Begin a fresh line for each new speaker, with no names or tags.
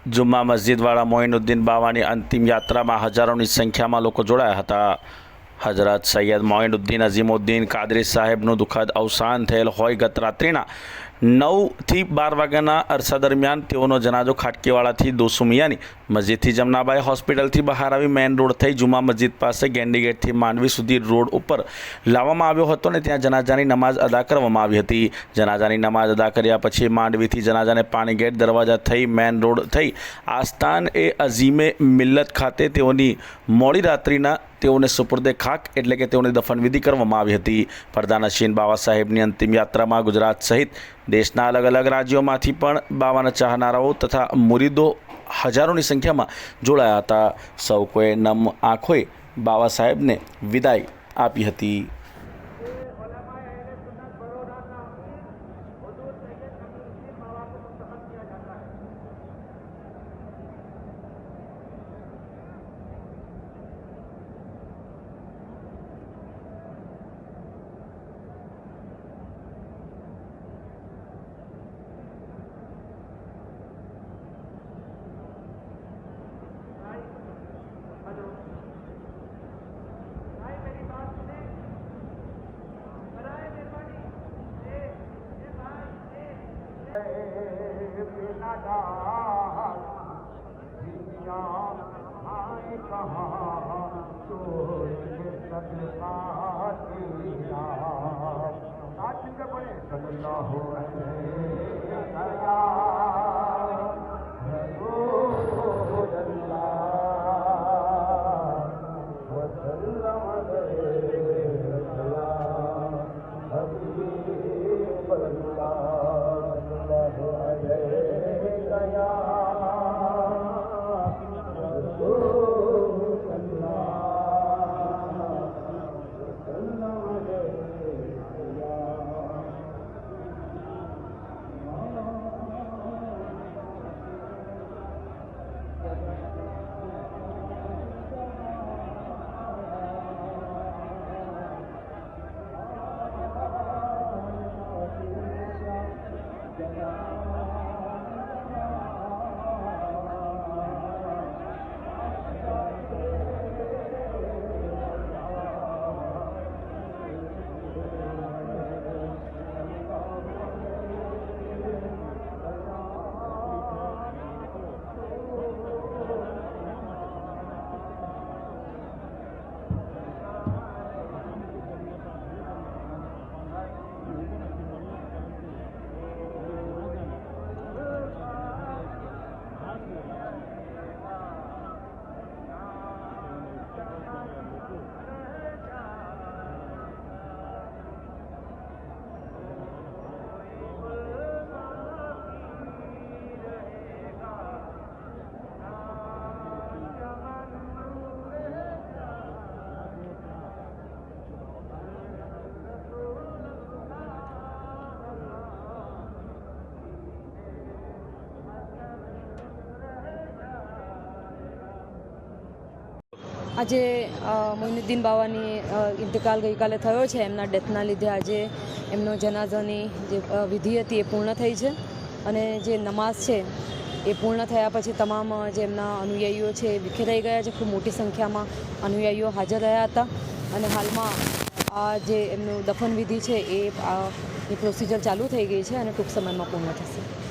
जुम्मा मस्जिदवाળા મોઇનુદ્દીન બાવાની અંતિમ યાત્રામાં હજારોની સંખ્યામાં લોકો જોડાયા હતા। હજરત સૈયદ મોઇનુદ્દીન અઝીમુદ્દીન કાદરી સાહેબનું દુઃખદ અવસાન થયેલ હોય ગત રાત્રિના 9 થી 12 વાગ્યાના અરસા દરમિયાન તેઓનો જનાજો ખાટકીવાડાથી દોસુમિયાની મસ્જિદથી જમનાબાઈ હોસ્પિટલથી બહાર આવી મેઇન રોડ થઈ જુમા મસ્જિદ પાસે ગેંડી ગેટથી માંડવી સુધી રોડ ઉપર લાવવામાં આવ્યો હતો અને ત્યાં જનાજાની નમાઝ અદા કરવામાં આવી હતી। જનાજાની નમાઝ અદા કર્યા પછી માંડવીથી જનાજાને પાણી ગેટ દરવાજા થઈ મેઇન રોડ થઈ આસ્તાન એ અઝીમે મિલ્લત ખાતે તેઓની મોડી રાત્રિના તેઓને સુપુર્દે ખાક એટલે કે તેઓની દફનવિધિ કરવામાં આવી હતી। પ્રધાનશીન બાવા સાહેબની અંતિમ યાત્રામાં ગુજરાત સહિત દેશના અલગ અલગ રાજ્યોમાંથી પણ બાવાના ચાહનારાઓ તથા મુરીદો હજારોની સંખ્યામાં જોડાયા હતા। સૌ કોઈ નમ આંખોએ બાવા સાહેબને વિદાય આપી હતી।
આજે મોઇનુદ્દીન બાવાની ઇન્તકાલ ગઈકાલે થયો છે। એમના ડેથના લીધે આજે એમનો જનાઝાની જે વિધિ હતી એ પૂર્ણ થઈ છે અને જે નમાઝ છે એ પૂર્ણ થયા પછી તમામ જે એમના અનુયાયીઓ છે એ વિખેરાઈ ગયા છે। ખૂબ મોટી સંખ્યામાં અનુયાયીઓ હાજર રહ્યા હતા અને હાલમાં આ જે એમનું દફન વિધિ છે એ પ્રોસિજર ચાલુ થઈ ગઈ છે અને ટૂંક સમયમાં પૂર્ણ થશે।